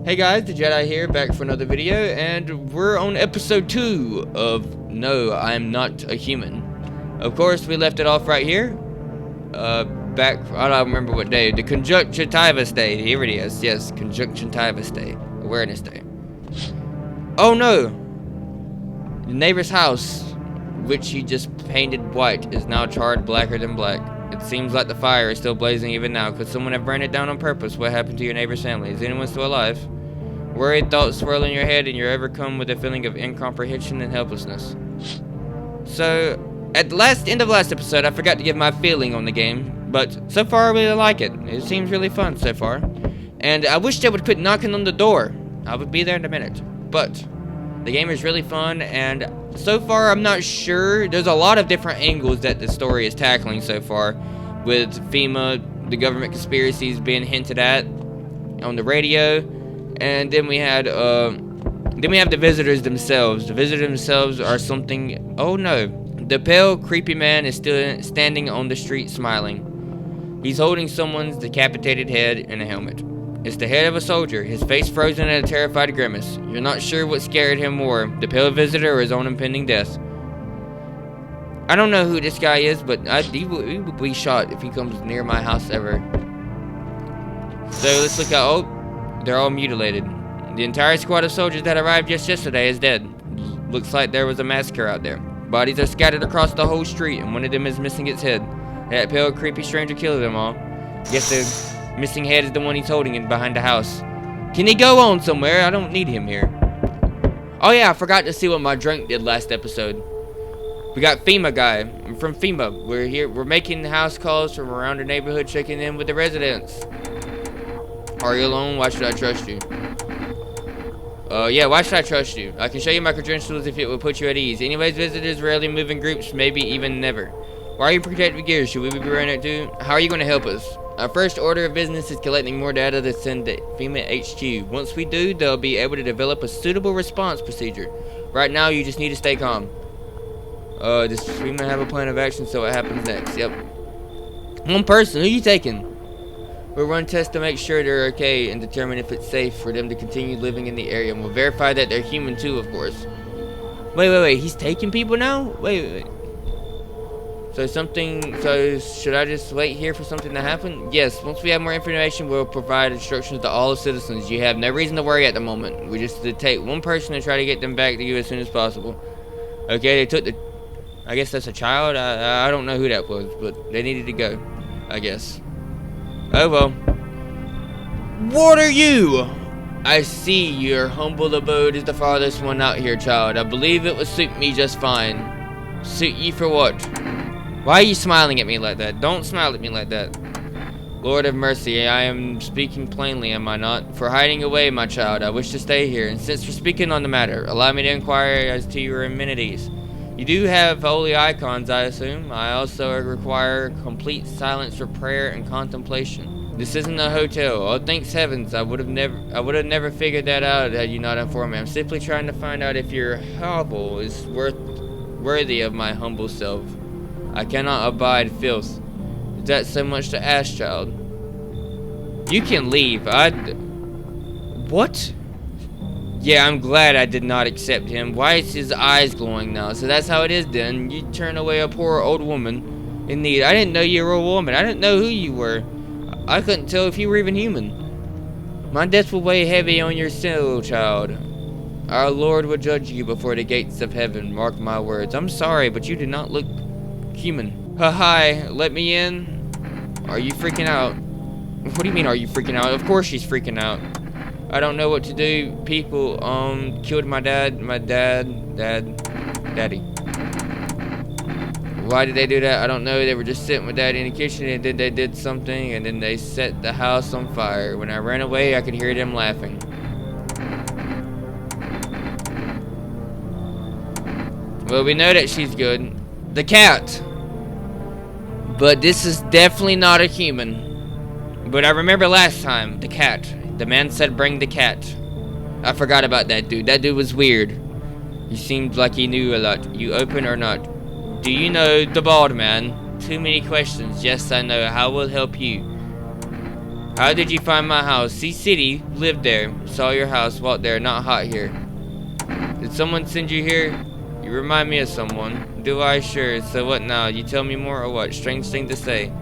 Hey guys, the Jedi here, back for another video, and we're on episode 2 of No, I Am Not a Human. Of course, we left it off right here. Back, I don't remember what day, the Conjunctivitis Day. Here it is, yes, Conjunctivitis Day, Awareness Day. Oh no! The neighbor's house, which he just painted white, is now charred blacker than black. It seems like the fire is still blazing even now. Could someone have burned it down on purpose? What happened to your neighbor's family? Is anyone still alive? Worried thoughts swirl in your head and you're overcome with a feeling of incomprehension and helplessness. So, at the end of last episode, I forgot to give my feeling on the game, but so far I really like it. It seems really fun so far. And I wish they would quit knocking on the door. I would be there in a minute. But the game is really fun, and so far I'm not sure. There's a lot of different angles that the story is tackling so far, with FEMA, the government conspiracies being hinted at on the radio, and then we had the visitors themselves. The visitors themselves are something. Oh no, the pale, creepy man is still standing on the street smiling. He's holding someone's decapitated head in a helmet. It's the head of a soldier, his face frozen in a terrified grimace. You're not sure what scared him more, the pale visitor or his own impending death. I don't know who this guy is, but he will be shot if he comes near my house ever. So let's look out. Oh, they're all mutilated. The entire squad of soldiers that arrived just yesterday is dead. Looks like there was a massacre out there. Bodies are scattered across the whole street, and one of them is missing its head. That pale, creepy stranger killed them all. Guess the missing head is the one he's holding in behind the house. Can he go on somewhere? I don't need him here. Oh yeah, I forgot to see what my drink did last episode. We got FEMA guy. I'm from FEMA. We're here. We're making house calls from around the neighborhood, checking in with the residents. Are you alone? Why should I trust you? Yeah, why should I trust you? I can show you my credentials if it will put you at ease. Anyways, visitors rarely move in groups, maybe even never. Why are you protective gears? Should we be running it too? How are you going to help us? Our first order of business is collecting more data to send to FEMA HQ. Once we do, they'll be able to develop a suitable response procedure. Right now, you just need to stay calm. Does FEMA have a plan of action so what happens next? Yep. One person, who are you taking? We'll run tests to make sure they're okay and determine if it's safe for them to continue living in the area. And we'll verify that they're human too, of course. Wait, he's taking people now? Wait. So should I just wait here for something to happen? Yes, once we have more information, we'll provide instructions to all the citizens. You have no reason to worry at the moment. We just take one person and try to get them back to you as soon as possible. Okay, they took I guess that's a child? I don't know who that was, but they needed to go, I guess. Oh well. What are you? I see your humble abode is the farthest one out here, child. I believe it would suit me just fine. Suit you for what? Why are you smiling at me like that? Don't smile at me like that. Lord of mercy, I am speaking plainly, am I not? For hiding away, my child, I wish to stay here. And since we're speaking on the matter, allow me to inquire as to your amenities. You do have holy icons, I assume. I also require complete silence for prayer and contemplation. This isn't a hotel. Oh, thanks heavens, I would have never figured that out had you not informed me. I'm simply trying to find out if your hovel is worthy of my humble self. I cannot abide filth. Is that so much to ask, child? You can leave. What? Yeah, I'm glad I did not accept him. Why is his eyes glowing now? So that's how it is then. You turn away a poor old woman in need. I didn't know you were a woman. I didn't know who you were. I couldn't tell if you were even human. My death will weigh heavy on your soul, child. Our Lord will judge you before the gates of heaven. Mark my words. I'm sorry, but you do not look human. Hi, let me in. Are you freaking out? What do you mean, are you freaking out? Of course she's freaking out. I don't know what to do. People, killed my daddy. Why did they do that? I don't know. They were just sitting with daddy in the kitchen and then they did something and then they set the house on fire. When I ran away, I could hear them laughing. Well, we know that she's good. The cat. But this is definitely not a human. But I remember last time, the cat. The man said bring the cat. I forgot about that dude. That dude was weird. He seemed like he knew a lot. You open or not? Do you know the bald man? Too many questions. Yes, I know. How will help you? How did you find my house? See city, lived there, saw your house, walked there, not hot here. Did someone send you here? You remind me of someone. Do I? Sure. So what now? You tell me more or what? Strange thing to say.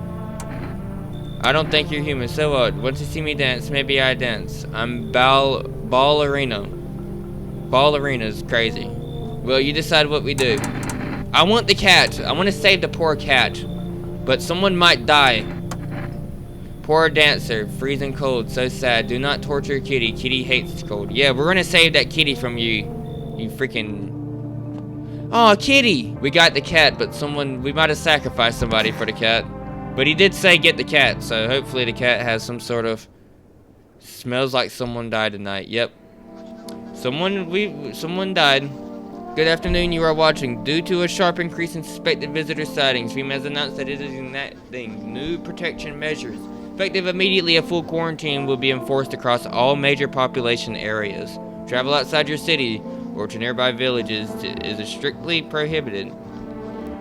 I don't think you're human. So what? Want to see me dance? Maybe I dance. I'm ballerina. Ballerina's crazy. Well, you decide what we do. I want the cat. I want to save the poor cat. But someone might die. Poor dancer. Freezing cold. So sad. Do not torture kitty. Kitty hates cold. Yeah, we're gonna save that kitty from you. You freaking... Oh, kitty! We got the cat, but we might have sacrificed somebody for the cat. But he did say get the cat, so hopefully the cat has some sort of... Smells like someone died tonight. Yep. Someone died. Good afternoon, you are watching. Due to a sharp increase in suspected visitor sightings, FEMA has announced that it is enacting new protection measures. Effective immediately, a full quarantine will be enforced across all major population areas. Travel outside your city or to nearby villages is strictly prohibited.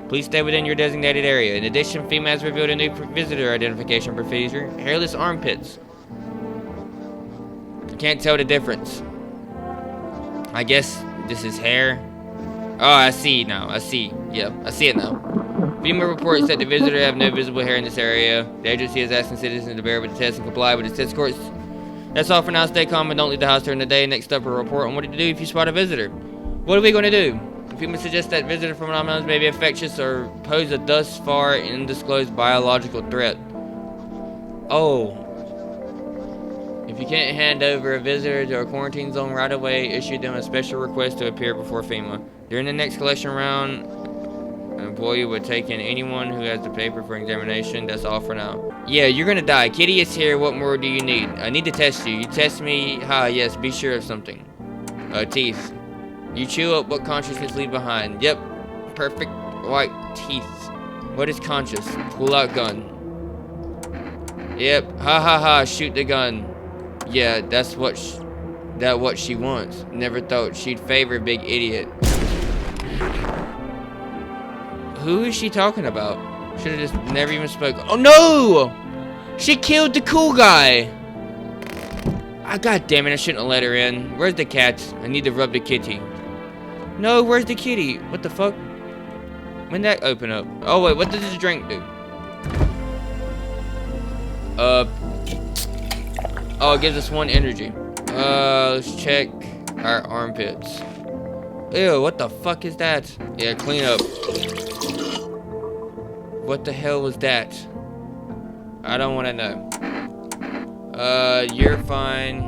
Please stay within your designated area. In addition, FEMA has revealed a new visitor identification procedure. Hairless armpits. Can't tell the difference. I guess this is hair. Oh, I see now. I see. Yep, I see it now. FEMA reports that the visitor have no visible hair in this area. The agency is asking citizens to bear with the test and comply with the test course. That's all for now. Stay calm and don't leave the house during the day. Next up, a report on what to do if you spot a visitor. What are we going to do? FEMA suggests that visitor phenomena may be infectious or pose a thus far undisclosed biological threat. Oh. If you can't hand over a visitor to a quarantine zone right away, issue them a special request to appear before FEMA. During the next collection round, an employee would take in anyone who has the paper for examination. That's all for now. Yeah, you're gonna die. Kitty is here. What more do you need? I need to test you. You test me. Ha, yes, be sure of something. Teeth. You chew up what consciousness leave behind. Yep. Perfect white teeth. What is conscious? Pull out gun. Yep. Ha ha ha. Shoot the gun. Yeah, that's what she wants. Never thought she'd favor big idiot. Who is she talking about? Should have just never even spoke. Oh no! She killed the cool guy. God damn it! I shouldn't have let her in. Where's the cat? I need to rub the kitty. No, where's the kitty? What the fuck? When did that open up? Oh wait, what does this drink do? Oh, it gives us 1 energy. Let's check our armpits. Ew, what the fuck is that? Yeah, clean up. What the hell was that? I don't want to know. You're fine.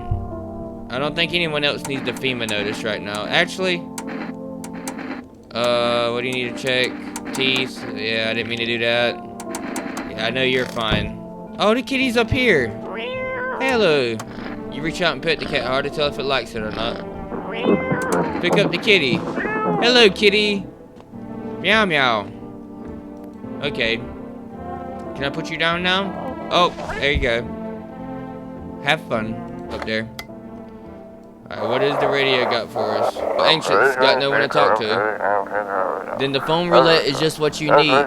I don't think anyone else needs the FEMA notice right now. Actually, what do you need to check? Teeth. Yeah, I didn't mean to do that. Yeah, I know you're fine. Oh, the kitty's up here. Hello. You reach out and pet the cat hard to tell if it likes it or not. Pick up the kitty. Hello, kitty. Meow, meow. Okay. Can I put you down now? Oh, there you go. Have fun up there. Alright, what does the radio got for us? Ancients, got no one to talk to. Then the phone roulette is just what you need.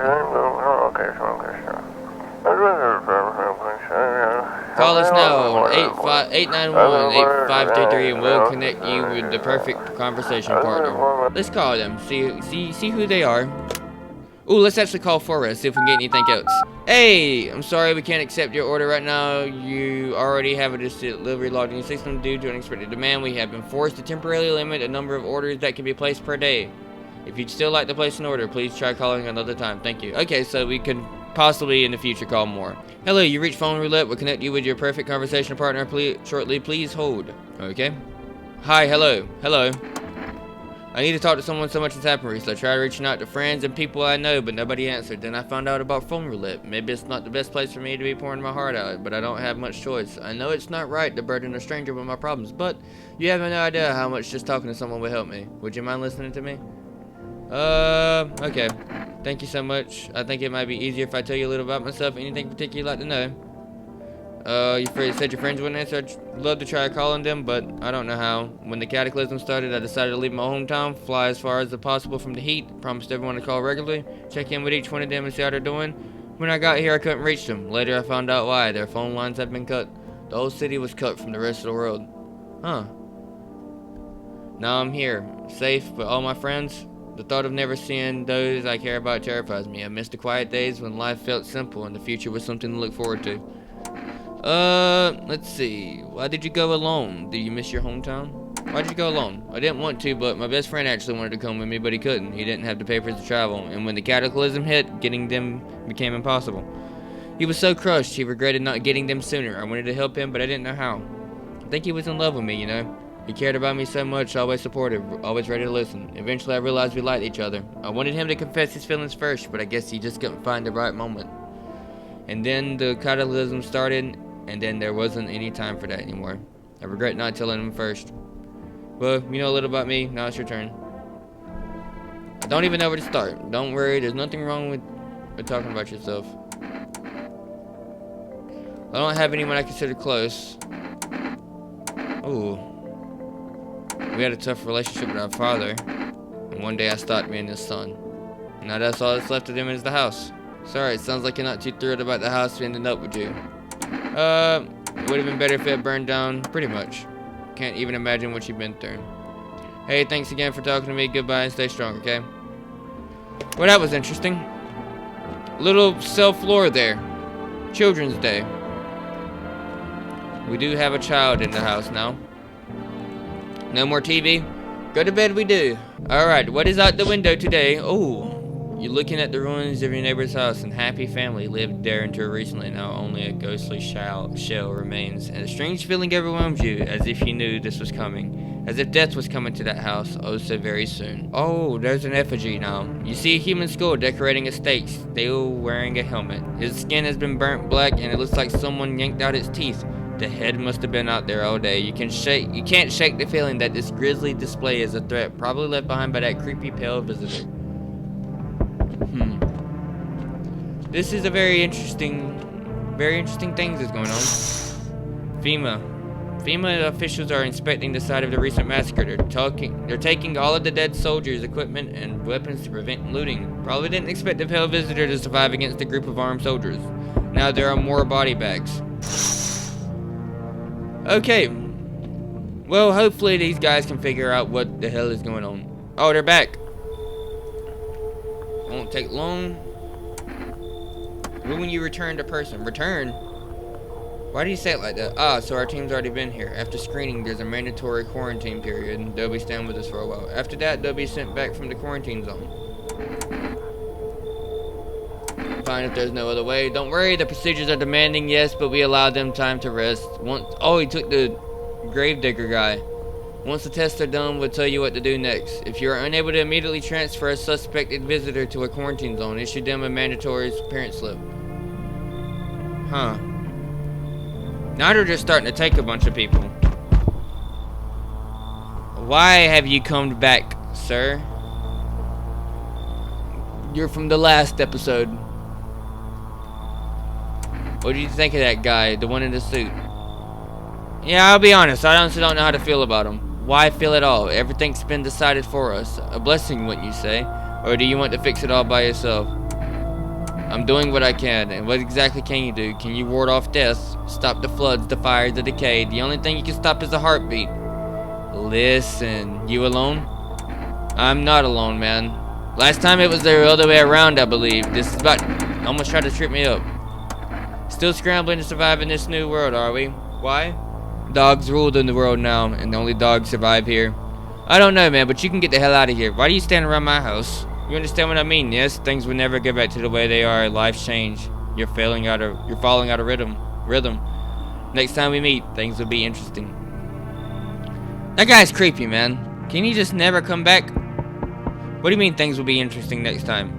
Call us now on 891-8533 and we'll connect you with the perfect conversation partner. Let's call them. See who they are. Ooh, let's actually call Forrest, see if we can get anything else. Hey, I'm sorry we can't accept your order right now. You already have a delivery logged in your system due to an unexpected demand. We have been forced to temporarily limit the number of orders that can be placed per day. If you'd still like to place an order, please try calling another time. Thank you. Okay, so we could possibly in the future call more. Hello, you reached phone roulette. We'll connect you with your perfect conversation partner shortly. Please hold. Okay. Hi, hello. Hello. I need to talk to someone. So much has happened recently. I tried reaching out to friends and people I know, but nobody answered. Then I found out about phone roulette. Maybe it's not the best place for me to be pouring my heart out, but I don't have much choice. I know it's not right to burden a stranger with my problems, but you have no idea how much just talking to someone would help me. Would you mind listening to me? Okay. Thank you so much. I think it might be easier if I tell you a little about myself. Anything particular you'd like to know? You said your friends wouldn't answer. I'd love to try calling them, but I don't know how. When the cataclysm started, I decided to leave my hometown, fly as far as possible from the heat. Promised everyone to call regularly, check in with each one of them and see how they're doing. When I got here, I couldn't reach them. Later, I found out why. Their phone lines had been cut. The whole city was cut from the rest of the world. Huh. Now I'm here, safe with all my friends. The thought of never seeing those I care about terrifies me. I miss the quiet days when life felt simple and the future was something to look forward to. Let's see. Why did you go alone? Did you miss your hometown? Why did you go alone? I didn't want to, but my best friend actually wanted to come with me, but he couldn't. He didn't have the papers to travel, and when the cataclysm hit, getting them became impossible. He was so crushed, he regretted not getting them sooner. I wanted to help him, but I didn't know how. I think he was in love with me, you know? He cared about me so much, always supportive, always ready to listen. Eventually I realized we liked each other. I wanted him to confess his feelings first, but I guess he just couldn't find the right moment. And then the cataclysm started, and then there wasn't any time for that anymore. I regret not telling him first. Well, you know a little about me, now it's your turn. I don't even know where to start. Don't worry, there's nothing wrong with talking about yourself. I don't have anyone I consider close. Ooh. We had a tough relationship with our father, and one day I stopped being his son. Now that's all that's left of him is the house. Sorry, it sounds like you're not too thrilled about the house ending up with you. It would have been better if it burned down, pretty much. Can't even imagine what you've been through. Hey, thanks again for talking to me. Goodbye and stay strong, okay? Well, that was interesting. Little self-lore there. Children's Day. We do have a child in the house now. No more TV? Go to bed we do. Alright, what is out the window today? Oh, you're looking at the ruins of your neighbor's house, and happy family lived there until recently. Now only a ghostly shell remains, and a strange feeling overwhelms you, as if you knew this was coming. As if death was coming to that house, oh so very soon. Oh, there's an effigy now. You see a human skull decorating a stake, still wearing a helmet. His skin has been burnt black, and it looks like someone yanked out its teeth. The head must have been out there all day. You can't shake the feeling that this grisly display is a threat, probably left behind by that creepy pale visitor. This is a very interesting things that's going on. FEMA officials are inspecting the site of the recent massacre. They're taking all of the dead soldiers' equipment and weapons to prevent looting. Probably didn't expect the pale visitor to survive against a group of armed soldiers. Now there are more body bags. Okay. Well, hopefully these guys can figure out what the hell is going on. Oh, they're back. Won't take long. When you return to person. Return? Why do you say it like that? Ah, so our team's already been here. After screening, there's a mandatory quarantine period. They'll be staying with us for a while. After that, they'll be sent back from the quarantine zone. Fine if there's no other way. Don't worry, the procedures are demanding, yes, but we allow them time to rest. Oh, he took the gravedigger guy. Once the tests are done, we'll tell you what to do next. If you are unable to immediately transfer a suspected visitor to a quarantine zone, issue them a mandatory appearance slip. Huh. Now they're just starting to take a bunch of people. Why have you come back, sir? You're from the last episode. What did you think of that guy, the one in the suit? Yeah, I'll be honest, I honestly don't know how to feel about him. Why feel at all? Everything's been decided for us. A blessing, wouldn't you say? Or do you want to fix it all by yourself? I'm doing what I can, and what exactly can you do? Can you ward off death? Stop the floods, the fires, the decay? The only thing you can stop is a heartbeat. Listen, you alone? I'm not alone, man. Last time it was the other way around, I believe. This is about... almost tried to trip me up. Still scrambling to survive in this new world, are we? Why? Dogs rule in the world now, and only dogs survive here. I don't know, man, but you can get the hell out of here. Why do you stand around my house? You understand what I mean? Yes, things will never get back to the way they are. Life's change. You're falling out of rhythm. Next time we meet, things will be interesting. That guy's creepy, man. Can you just never come back? What do you mean things will be interesting next time?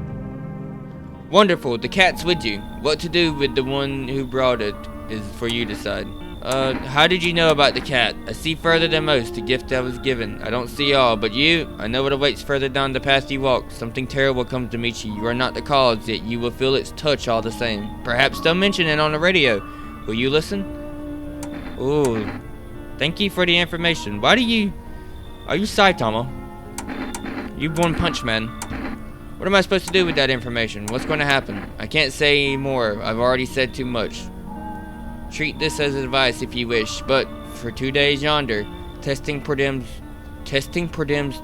Wonderful, the cat's with you. What to do with the one who brought it is for you to decide. How did you know about the cat? I see further than most, the gift I was given. I don't see all, but you, I know what awaits further down the path you walk. Something terrible comes to meet you. You are not the cause, yet you will feel its touch all the same. Perhaps they'll mention it on the radio. Will you listen? Ooh. Thank you for the information. Are you Saitama? You One Punch Man. What am I supposed to do with that information? What's going to happen? I can't say more. I've already said too much. Treat this as advice if you wish, but for 2 days yonder, testing predems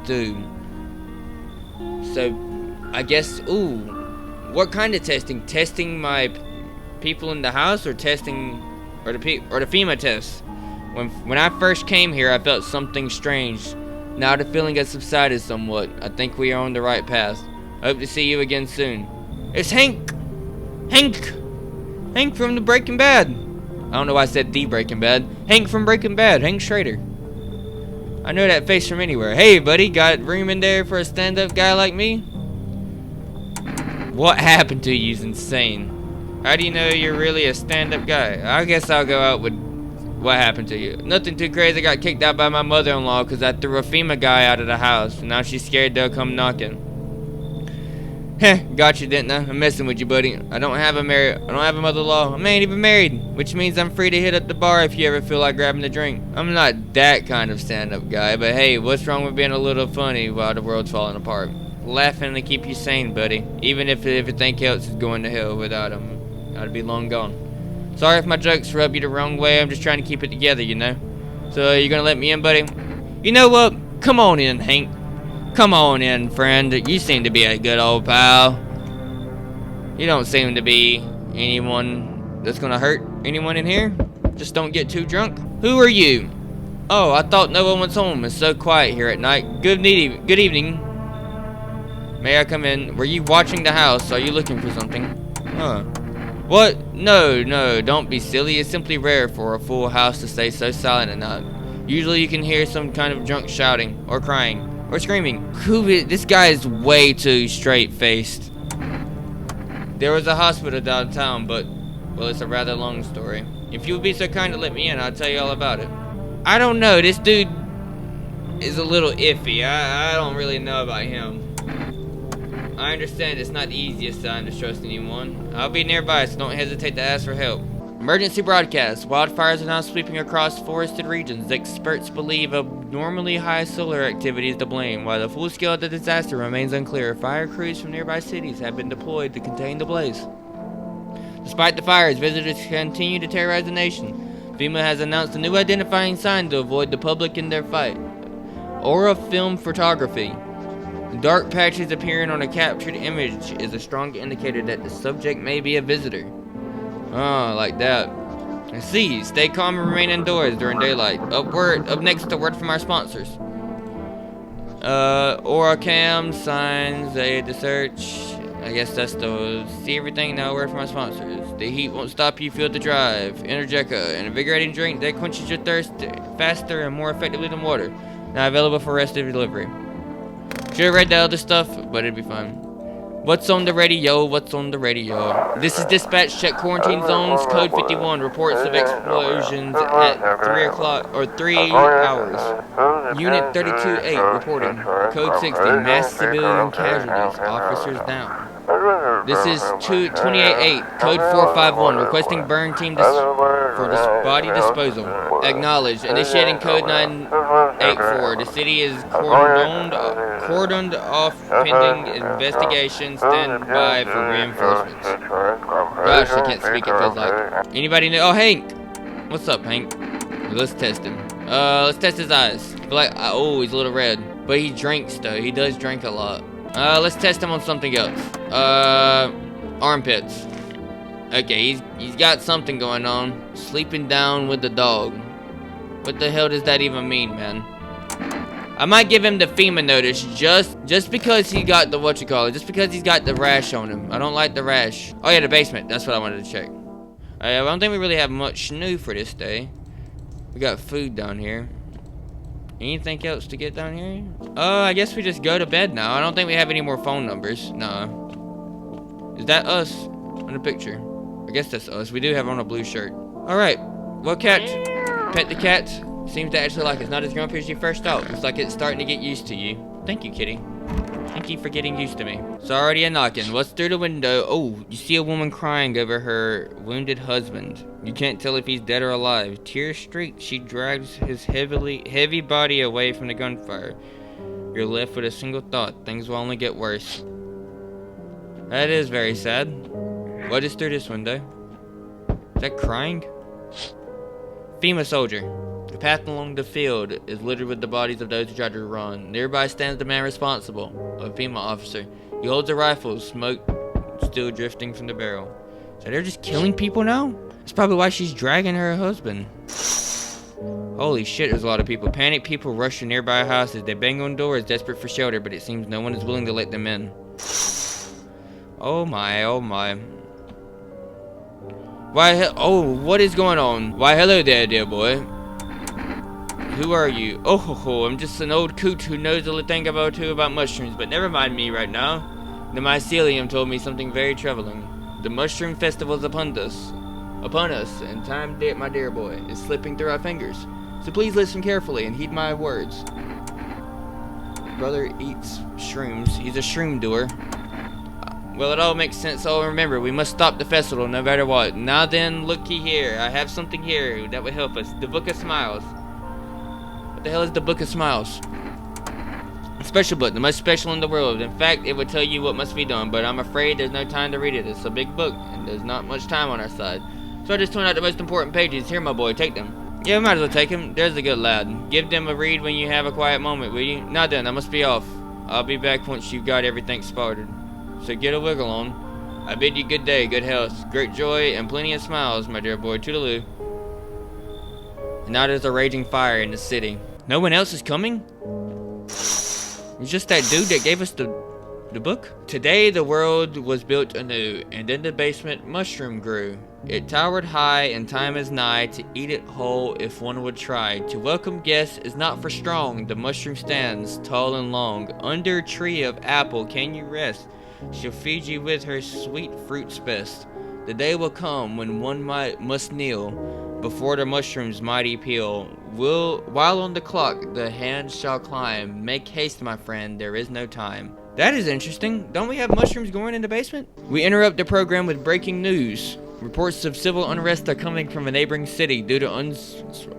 due. So, I guess, ooh, what kind of testing? Testing my people in the house, or testing, or the FEMA test? When I first came here, I felt something strange. Now the feeling has subsided somewhat. I think we are on the right path. I hope to see you again soon. It's Hank! Hank from the Breaking Bad. I don't know why I said the Breaking Bad. Hank from Breaking Bad, Hank Schrader. I know that face from anywhere. Hey buddy, got room in there for a stand-up guy like me? What happened to you is insane. How do you know you're really a stand-up guy? I guess I'll go out with what happened to you. Nothing too crazy. I got kicked out by my mother-in-law because I threw a FEMA guy out of the house. And now she's scared they'll come knocking. Heh, got you, didn't I? I'm messing with you, buddy. I don't have a mother-in-law. I ain't even married, which means I'm free to hit up the bar if you ever feel like grabbing a drink. I'm not that kind of stand-up guy, but hey, what's wrong with being a little funny while the world's falling apart? Laughing to keep you sane, buddy. Even if everything else is going to hell without him, I'd be long gone. Sorry if my jokes rub you the wrong way. I'm just trying to keep it together, you know. So you gonna let me in, buddy? You know what? Come on in, Hank. Come on in, friend. You seem to be a good old pal. You don't seem to be anyone that's gonna hurt anyone in here. Just don't get too drunk. Who are you? Oh, I thought no one was home. It's so quiet here at night. Good evening. May I come in? Were you watching the house? Are you looking for something? Huh. What? No, don't be silly. It's simply rare for a full house to stay so silent at night. Usually you can hear some kind of drunk shouting, or crying, or screaming. This guy is way too straight-faced. There was a hospital downtown, but, well, it's a rather long story. If you would be so kind to let me in, I'll tell you all about it. I don't know. This dude is a little iffy. I don't really know about him. I understand it's not the easiest time to trust anyone. I'll be nearby, so don't hesitate to ask for help. Emergency broadcast. Wildfires are now sweeping across forested regions. Experts believe abnormally high solar activity is to blame. While the full scale of the disaster remains unclear, fire crews from nearby cities have been deployed to contain the blaze. Despite the fires, visitors continue to terrorize the nation. FEMA has announced a new identifying sign to avoid the public in their fight. Aura film photography. Dark patches appearing on a captured image is a strong indicator that the subject may be a visitor. Oh, like that. I see. Stay calm and remain indoors during daylight. Up next, a word from our sponsors. Aura cam, signs, aid to search. I guess that's the see everything. Now, a word from our sponsors. The heat won't stop you, feel the drive. Interrogate, an invigorating drink that quenches your thirst faster and more effectively than water. Now available for rest of delivery. Should have read the other stuff, but it'd be fine. What's on the radio? What's on the radio? This is dispatch. Check quarantine zones. Code 51. Reports of explosions at 3 o'clock or 3 hours. Unit 32-8 reporting. Code 60. Mass civilian casualties. Officers down. This is 28-8. Code 451. Requesting burn team for body disposal. Acknowledged. Initiating code 984. The city is cordoned off pending investigation. Stand by for reinforcements. Gosh, I can't speak, it feels like. Anybody know? Oh, Hank! What's up, Hank? Let's test him. Let's test his eyes. I feel like, oh, he's a little red. But he drinks, though. He does drink a lot. Let's test him on something else. Armpits. Okay, he's got something going on. Sleeping down with the dog. What the hell does that even mean, man? I might give him the FEMA notice just because he got the just because he's got the rash on him. I don't like the rash. Oh yeah, the basement. That's what I wanted to check. I don't think we really have much new for this day. We got food down here. Anything else to get down here? I guess we just go to bed now. I don't think we have any more phone numbers. No. Is that us on the picture? I guess that's us. We do have on a blue shirt. Alright. Well, cat. Pet the cat. Seems to actually like it. It's not as grumpy as you first thought. It's like it's starting to get used to you. Thank you, kitty. Thank you for getting used to me. It's already a knocking. What's through the window? Oh, you see a woman crying over her wounded husband. You can't tell if he's dead or alive. Tears streaked, she drags his heavy body away from the gunfire. You're left with a single thought. Things will only get worse. That is very sad. What is through this window? Is that crying? FEMA soldier. The path along the field is littered with the bodies of those who tried to run. Nearby stands the man responsible, a FEMA officer. He holds a rifle, smoke still drifting from the barrel. So they're just killing people now? That's probably why she's dragging her husband. Holy shit, there's a lot of people. Panicked people rush to nearby houses. They bang on doors, desperate for shelter, but it seems no one is willing to let them in. Oh my, oh my. Why, oh, what is going on? Why, hello there, dear boy. Who are you? Oh, ho, ho, I'm just an old coot who knows a little thing about mushrooms, but never mind me right now. The mycelium told me something very troubling. The mushroom festival is upon us, and time, my dear boy, is slipping through our fingers. So please listen carefully and heed my words. Brother eats shrooms. He's a shroom doer. Well, it all makes sense. So remember, we must stop the festival no matter what. Now then, looky here. I have something here that will help us. The Book of Smiles. What the hell is the Book of Smiles? A special book, the most special in the world. In fact, it will tell you what must be done, but I'm afraid there's no time to read it. It's a big book, and there's not much time on our side. So I just turned out the most important pages. Here, my boy, take them. Yeah, we might as well take them. There's a good lad. Give them a read when you have a quiet moment, will you? Now then, I must be off. I'll be back once you've got everything spotted. So get a wiggle on. I bid you good day, good health, great joy, and plenty of smiles, my dear boy. Toodaloo. And now there's a raging fire in the city. No one else is coming? It's just that dude that gave us the book? Today the world was built anew, and in the basement mushroom grew. It towered high, and time is nigh to eat it whole if one would try. To welcome guests is not for strong. The mushroom stands tall and long. Under a tree of apple can you rest? She'll feed you with her sweet fruits best. The day will come when one must kneel before the mushroom's mighty peel. While on the clock the hand shall climb. Make haste, my friend, there is no time. That is interesting. Don't we have mushrooms growing in the basement? We interrupt the program with breaking news. Reports of civil unrest are coming from a neighboring city. Due to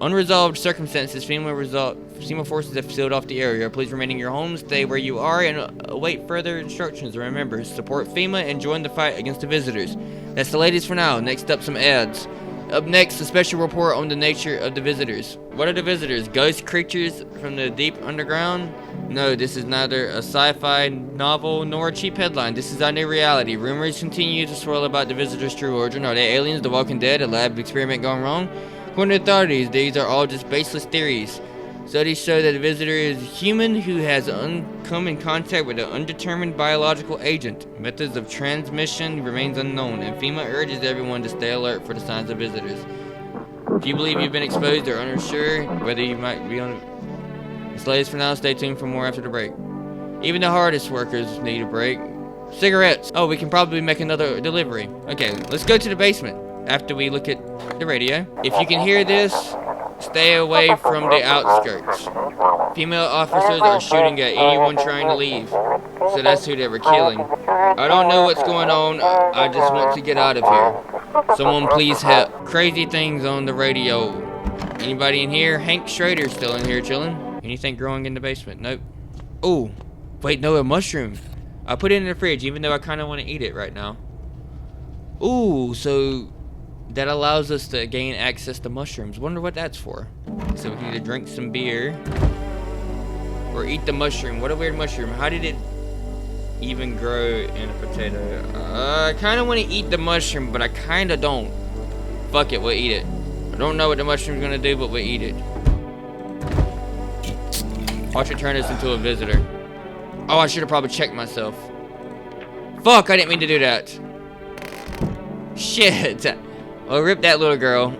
unresolved circumstances, FEMA forces have sealed off the area. Please remain in your homes, stay where you are, and await further instructions. Remember, support FEMA and join the fight against the visitors. That's the latest for now. Next up, some ads. Up next, a special report on the nature of the visitors. What are the visitors? Ghost creatures from the deep underground? No, this is neither a sci-fi novel nor a cheap headline. This is our new reality. Rumors continue to swirl about the visitors' true origin. Are they aliens, the Walking Dead, a lab experiment gone wrong? According to authorities, these are all just baseless theories. Studies show that the visitor is human who has come in contact with an undetermined biological agent. Methods of transmission remains unknown, and FEMA urges everyone to stay alert for the signs of visitors. If you believe you've been exposed or unsure whether you might be on it's latest for now. Stay tuned for more after the break. Even the hardest workers need a break. Cigarettes. Oh, we can probably make another delivery. Okay, let's go to the basement after we look at the radio. If you can hear this, stay away from the outskirts. Female officers are shooting at anyone trying to leave. So that's who they were killing. I don't know what's going on. I just want to get out of here. Someone please help. Crazy things on the radio. Anybody in here? Hank Schrader's still in here chilling. Anything growing in the basement? Nope. Oh, wait, no, a mushroom. I put it in the fridge even though I kind of want to eat it right now. Ooh, so that allows us to gain access to mushrooms. Wonder what that's for. So we can either drink some beer or eat the mushroom. What a weird mushroom. How did it even grow in a potato? I kind of want to eat the mushroom, but I kind of don't. Fuck it, we'll eat it. I don't know what the mushroom's gonna do, but we'll eat it. Watch it turn us into a visitor. Oh, I should have probably checked myself. Fuck, I didn't mean to do that. Shit. Well, rip that little girl.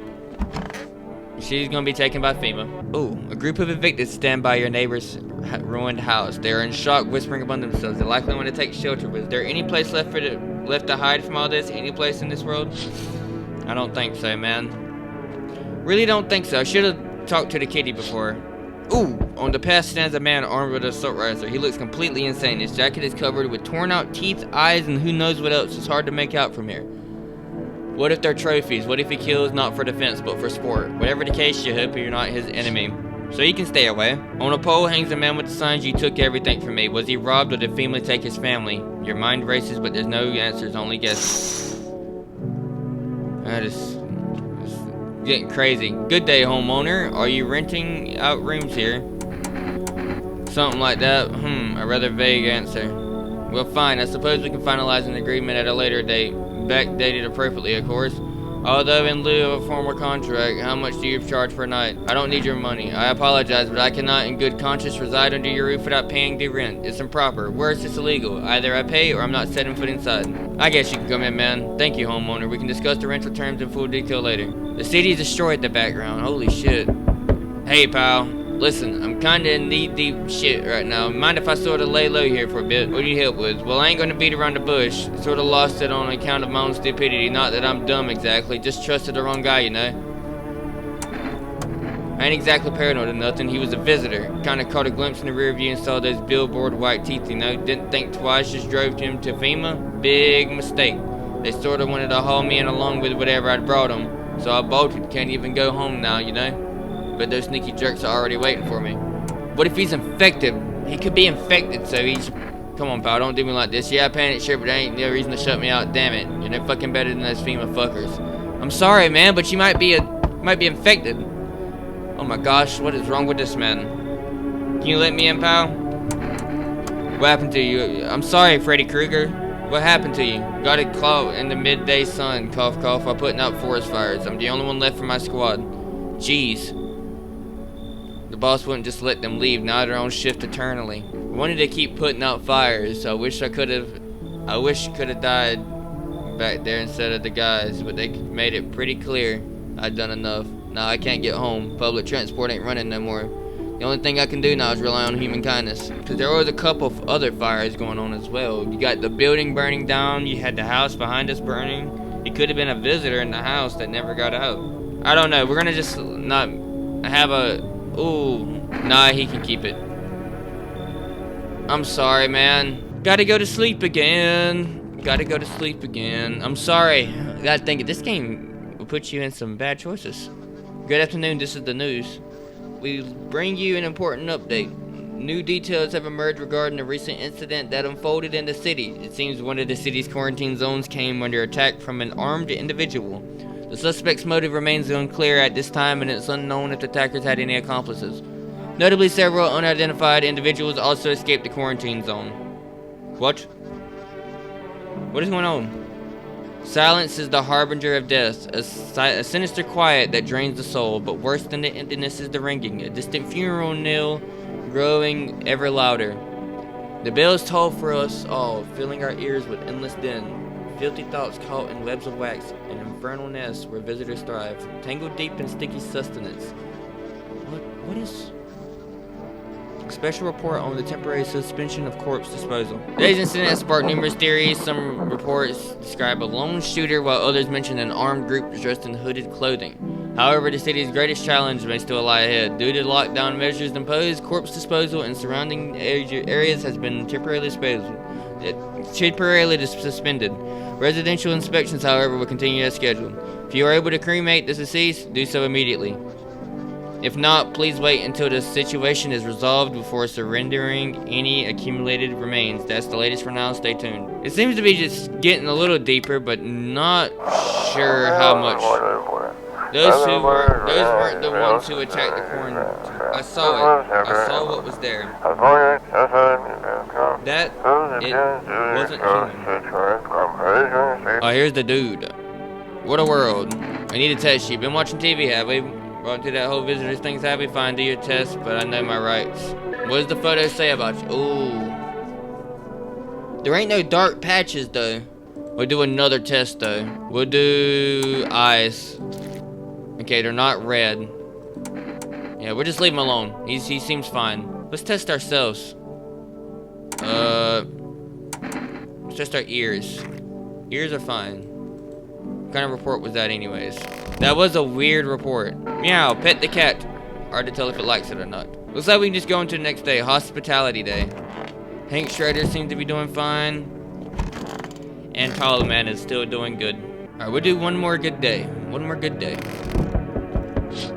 She's gonna be taken by FEMA. Ooh, a group of evicted stand by your neighbor's ruined house. They are in shock, whispering among themselves. They likely want to take shelter. Was there any place left to hide from all this? Any place in this world? I don't think so, man. Really don't think so. I should have talked to the kitty before. Ooh, on the path stands a man armed with an assault rifle. He looks completely insane. His jacket is covered with torn out teeth, eyes, and who knows what else. It's hard to make out from here. What if they're trophies? What if he kills not for defense but for sport? Whatever the case, you hope you're not his enemy. So he can stay away. On a pole hangs a man with the signs, "You took everything from me." Was he robbed or did FEMA take his family? Your mind races, but there's no answers, only guesses. getting crazy. Good day, homeowner. Are you renting out rooms here? Something like that. A rather vague answer. Well, fine. I suppose we can finalize an agreement at a later date. Backdated appropriately, of course. Although in lieu of a formal contract, how much do you charge per night? I don't need your money. I apologize, but I cannot in good conscience reside under your roof without paying the rent. It's improper. Worse, it's illegal. Either I pay or I'm not setting foot inside. I guess you can come in, man. Thank you, homeowner. We can discuss the rental terms in full detail later. The city is destroyed in the background. Holy shit. Hey, pal. Listen, I'm kinda in knee-deep shit right now. Mind if I sorta lay low here for a bit? What do you help with? Well, I ain't gonna beat around the bush. Sorta lost it on account of my own stupidity. Not that I'm dumb exactly, just trusted the wrong guy, you know? I ain't exactly paranoid or nothing. He was a visitor. Kinda caught a glimpse in the rear view and saw those billboard white teeth, you know? Didn't think twice, just drove him to FEMA. Big mistake. They sorta wanted to haul me in along with whatever I'd brought them. So I bolted. Can't even go home now, you know? But those sneaky jerks are already waiting for me. What if he's infected? He could be infected, so he's... Come on, pal, don't do me like this. Yeah, I panicked, sure, but that ain't no reason to shut me out. Damn it. You're no fucking better than those FEMA fuckers. I'm sorry, man, but you might be infected. Oh my gosh, what is wrong with this man? Can you let me in, pal? What happened to you? I'm sorry, Freddy Krueger. What happened to you? Got it caught in the midday sun, cough cough, while putting out forest fires. I'm the only one left from my squad. Jeez. The boss wouldn't just let them leave, now they're on shift eternally. I wanted to keep putting out fires, so I wish could have died back there instead of the guys, but they made it pretty clear I'd done enough. Now I can't get home. Public transport ain't running no more. The only thing I can do now is rely on human kindness. Because there was a couple of other fires going on as well. You got the building burning down, you had the house behind us burning. He could have been a visitor in the house that never got out. I don't know, we're gonna just not have a... Ooh, nah, he can keep it. I'm sorry, man. Gotta go to sleep again. Gotta go to sleep again. I'm sorry. I gotta think, this game will put you in some bad choices. Good afternoon, this is the news. We bring you an important update. New details have emerged regarding a recent incident that unfolded in the city. It seems one of the city's quarantine zones came under attack from an armed individual. The suspect's motive remains unclear at this time, and it's unknown if the attackers had any accomplices. Notably, several unidentified individuals also escaped the quarantine zone. What? What is going on? Silence is the harbinger of death, a sinister quiet that drains the soul, but worse than the emptiness is the ringing, a distant funeral knell growing ever louder. The bells toll for us all, filling our ears with endless din. Filthy thoughts caught in webs of wax, an infernal nest where visitors thrive, tangled deep in sticky sustenance. What is... A special report on the temporary suspension of corpse disposal. Today's incident has sparked numerous theories. Some reports describe a lone shooter, while others mention an armed group dressed in hooded clothing. However, the city's greatest challenge may still lie ahead. Due to lockdown measures imposed, corpse disposal in surrounding areas has been temporarily suspended. Residential inspections, however, will continue as scheduled. If you are able to cremate the deceased, do so immediately. If not, please wait until the situation is resolved before surrendering any accumulated remains. That's the latest for now. Stay tuned. It seems to be just getting a little deeper, but not sure how much. Those weren't the ones who attacked the quarantine. I saw it. I saw what was there. It wasn't human. Oh, here's the dude. What a world. I need to test you. Been watching TV, have we? Gone through that whole visitors things, have we? Fine, do your test, but I know my rights. What does the photo say about you? Ooh. There ain't no dark patches, though. We'll do another test, though. We'll do eyes. Okay, they're not red. Yeah, we'll just leave him alone. He seems fine. Let's test ourselves. Let's test our ears. Ears are fine. What kind of report was that anyways? That was a weird report. Meow, pet the cat. Hard to tell if it likes it or not. Looks like we can just go into the next day. Hospitality day. Hank Shredder seems to be doing fine. And Tall Man is still doing good. Alright, we'll do one more good day. One more good day.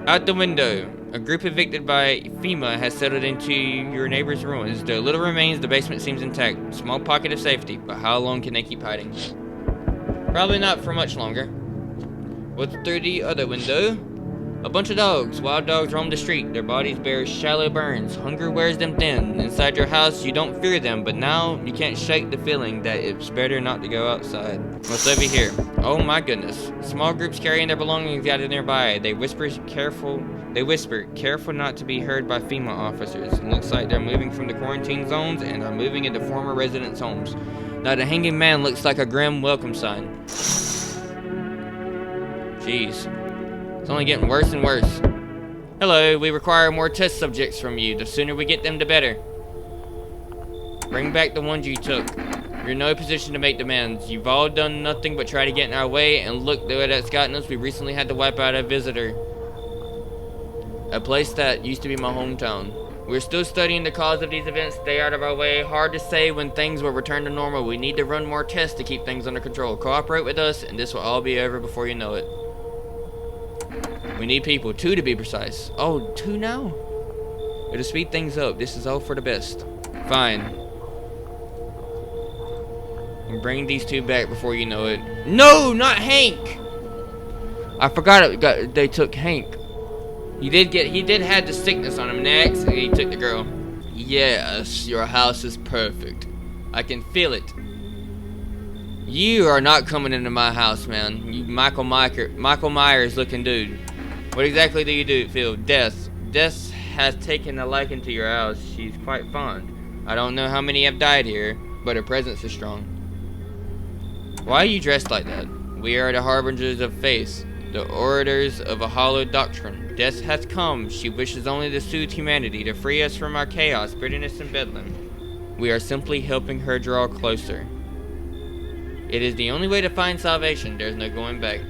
Out the window. A group evicted by FEMA has settled into your neighbor's ruins. Though little remains, the basement seems intact. Small pocket of safety, but how long can they keep hiding? Probably not for much longer. What's through the other window? A bunch of dogs. Wild dogs roam the street. Their bodies bear shallow burns. Hunger wears them thin. Inside your house, you don't fear them, but now you can't shake the feeling that it's better not to go outside. What's over here? Oh my goodness. Small groups carrying their belongings gathered nearby. They whisper, careful not to be heard by FEMA officers. It looks like they're moving from the quarantine zones and are moving into former residents' homes. Now the hanging man looks like a grim welcome sign. Jeez. It's only getting worse and worse. Hello, we require more test subjects from you. The sooner we get them, the better. Bring back the ones you took. You're in no position to make demands. You've all done nothing but try to get in our way, and look the way that's gotten us. We recently had to wipe out a visitor. A place that used to be my hometown. We're still studying the cause of these events. Stay out of our way. Hard to say when things will return to normal. We need to run more tests to keep things under control. Cooperate with us, and this will all be over before you know it. We need people, 2 to be precise. Oh, 2 now? It'll speed things up. This is all for the best. Fine. And bring these 2 back before you know it. No, not Hank! I forgot they took Hank. He did have the sickness on him next, and he took the girl. Yes, your house is perfect. I can feel it. You are not coming into my house, man. You Michael Myers looking dude. What exactly do you do, Phil? Death. Death has taken a liking to your house. She's quite fond. I don't know how many have died here, but her presence is strong. Why are you dressed like that? We are the harbingers of faith, the orators of a hollow doctrine. Death has come. She wishes only to soothe humanity, to free us from our chaos, bitterness, and bedlam. We are simply helping her draw closer. It is the only way to find salvation. There's no going back.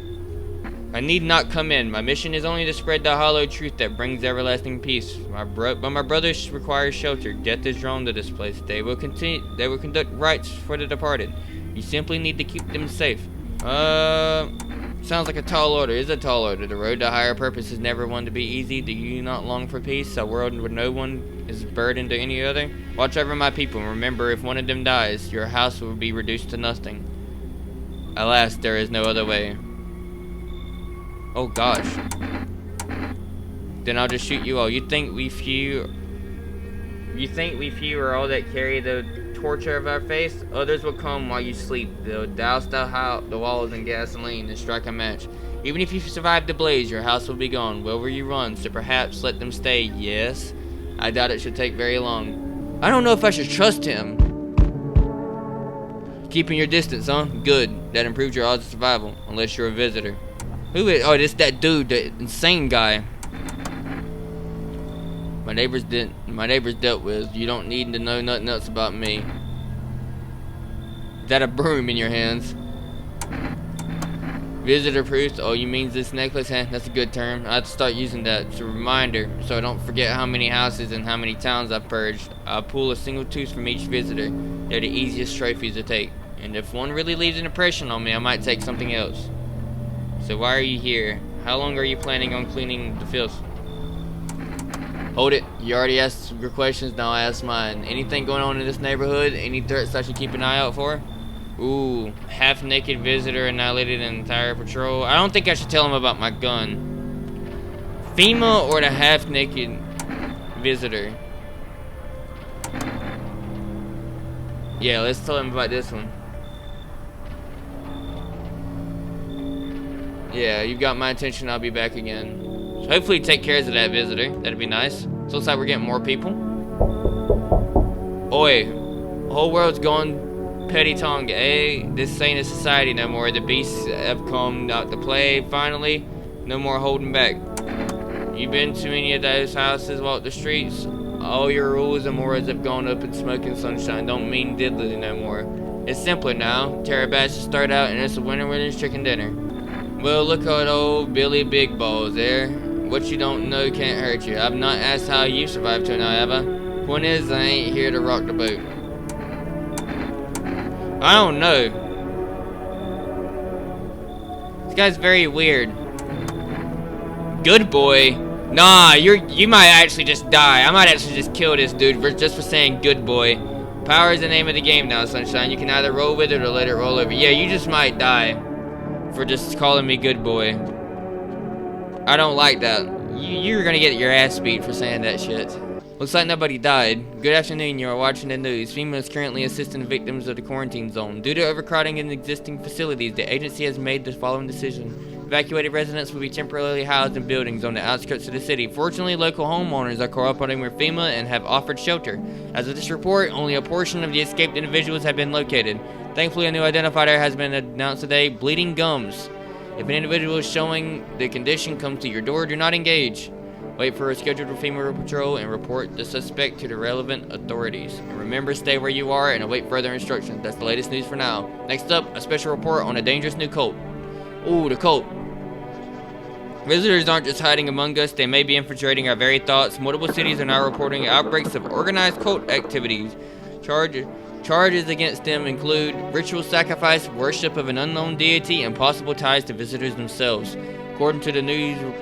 I need not come in. My mission is only to spread the hollow truth that brings everlasting peace. But my brothers require shelter. Death is drawn to this place. They will conduct rites for the departed. You simply need to keep them safe. Sounds like a tall order. It's a tall order. The road to higher purpose is never one to be easy. Do you not long for peace? A world where no one is burdened to any other? Watch over my people. Remember, if one of them dies, your house will be reduced to nothing. Alas, there is no other way. Oh gosh. Then I'll just shoot you all. You think we few are all that carry the torch of our faith? Others will come while you sleep. They'll douse the walls in gasoline and strike a match. Even if you survive the blaze, your house will be gone. Where will you run? So perhaps let them stay. Yes. I doubt it should take very long. I don't know if I should trust him. Keeping your distance, huh? Good. That improves your odds of survival. Unless you're a visitor. Who is? Oh, it's that dude, the insane guy. My neighbors dealt with. You don't need to know nothing else about me. Is that a broom in your hands? Visitor proofs. Oh, you mean this necklace? That's a good term. I have to start using that. It's a reminder, so I don't forget how many houses and how many towns I've purged. I'll pull a single tooth from each visitor. They're the easiest trophies to take. And if one really leaves an impression on me, I might take something else. So why are you here? How long are you planning on cleaning the filth? Hold it. You already asked your questions, now I ask mine. Anything going on in this neighborhood? Any threats I should keep an eye out for? Ooh, half-naked visitor annihilated an entire patrol. I don't think I should tell him about my gun. FEMA or the half-naked visitor? Yeah, let's tell him about this one. Yeah, you've got my attention. I'll be back again. So hopefully take care of that visitor. That'd be nice. So it looks like we're getting more people. Oi, whole world's gone petty tongue. Eh? This ain't a society no more. The beasts have come out to play. Finally, no more holding back. You been to any of those houses, walk the streets? All your rules and morals have gone up in smoke and sunshine. Don't mean diddly no more. It's simpler now. Terror batches start out and it's a winner's chicken dinner. Well, look at old Billy Big Balls there. What you don't know can't hurt you. I've not asked how you survived till now, have I? Point is, I ain't here to rock the boat. I don't know. This guy's very weird. Good boy. Nah, you might actually just die. I might actually just kill this dude just for saying good boy. Power is the name of the game now, Sunshine. You can either roll with it or let it roll over. Yeah, you just might die for just calling me good boy. I don't like that. You're gonna get your ass beat for saying that shit. Looks like nobody died. Good afternoon, you are watching the news. FEMA is currently assisting victims of the quarantine zone. Due to overcrowding in existing facilities, the agency has made the following decision. Evacuated residents will be temporarily housed in buildings on the outskirts of the city. Fortunately, local homeowners are cooperating with FEMA and have offered shelter. As of this report, only a portion of the escaped individuals have been located. Thankfully, a new identifier has been announced today, bleeding gums. If an individual is showing the condition comes to your door, do not engage. Wait for a scheduled FEMA patrol and report the suspect to the relevant authorities. And remember, stay where you are and await further instructions. That's the latest news for now. Next up, a special report on a dangerous new cult. Ooh, the cult. Visitors aren't just hiding among us, they may be infiltrating our very thoughts. Multiple cities are now reporting outbreaks of organized cult activities. Charges against them include ritual sacrifice, worship of an unknown deity, and possible ties to visitors themselves. According to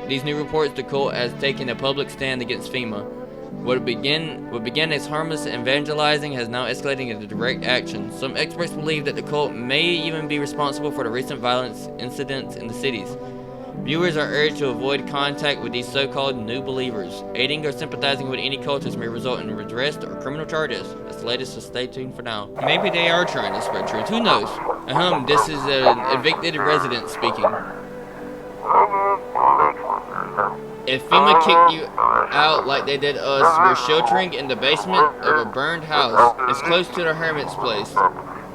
these new reports, the cult has taken a public stand against FEMA. What began as harmless evangelizing has now escalated into direct action. Some experts believe that the cult may even be responsible for the recent violence incidents in the cities. Viewers are urged to avoid contact with these so-called new believers. Aiding or sympathizing with any cultists may result in arrest or criminal charges. That's the latest, so stay tuned for now. Maybe they are trying to spread truth. Who knows? This is an evicted resident speaking. If FEMA kicked you out like they did us, we're sheltering in the basement of a burned house. It's close to the hermit's place.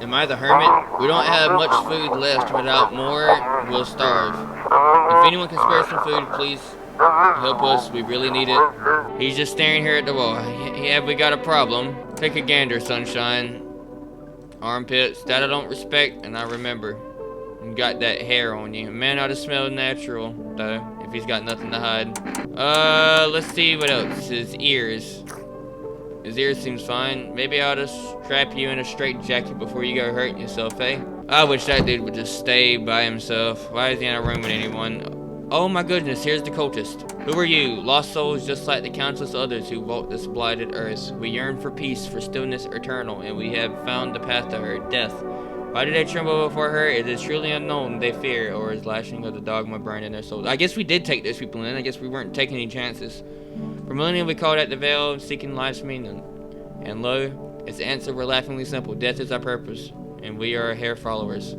Am I the hermit? We don't have much food left. Without more, we'll starve. If anyone can spare some food, please help us. We really need it. He's just staring here at the wall. Yeah, we got a problem. Take a gander, sunshine. Armpits. That I don't respect, and I remember. You got that hair on you. A man ought to smell natural, though, if he's got nothing to hide. Let's see what else. His ears. His ears seems fine. Maybe I ought to strap you in a straight jacket before you go hurting yourself, eh? I wish that dude would just stay by himself. Why is he in a room with anyone? Oh my goodness, here's the cultist. Who are you? Lost souls just like the countless others who walk this blighted earth. We yearn for peace, for stillness eternal, and we have found the path to her, death. Why do they tremble before her? It is truly unknown they fear, or is lashing of the dogma burned in their souls. I guess we did take those people in. I guess we weren't taking any chances. For millennia we called at the veil, seeking life's meaning. And lo, its answer were laughingly simple. Death is our purpose, and we are her followers.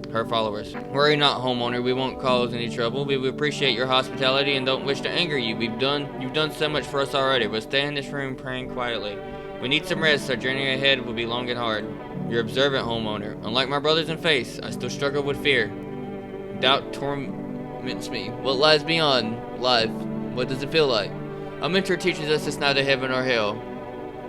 Worry not, homeowner, we won't cause any trouble. We appreciate your hospitality and don't wish to anger you. You've done so much for us already, but stay in this room praying quietly. We need some rest, our journey ahead will be long and hard. You're observant, homeowner. Unlike my brothers in faith, I still struggle with fear. Doubt torments me. What lies beyond life? What does it feel like? Our mentor teaches us it's neither heaven or hell.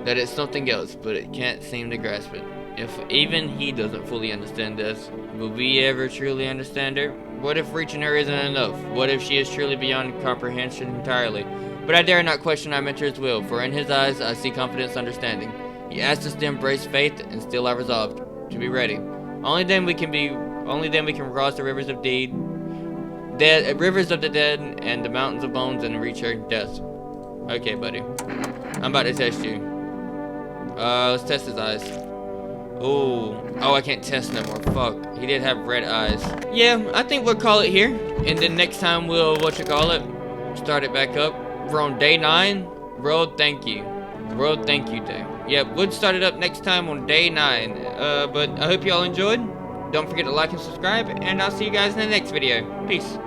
That it's something else, but it can't seem to grasp it. If even he doesn't fully understand us, will we ever truly understand her? What if reaching her isn't enough? What if she is truly beyond comprehension entirely? But I dare not question our mentor's will, for in his eyes I see confidence, understanding. He asks us to embrace faith, and still I resolved to be ready. Only then we can cross the rivers of rivers of the dead, and the mountains of bones, and reach her death. Okay, buddy. I'm about to test you. Let's test his eyes. Oh, I can't test no more. Fuck. He did have red eyes. Yeah, I think we'll call it here. And then next time we'll, start it back up. We're on day 9. World Thank You. World Thank You Day. Yep, we'll start it up next time on day 9. But I hope y'all enjoyed. Don't forget to like and subscribe, and I'll see you guys in the next video. Peace.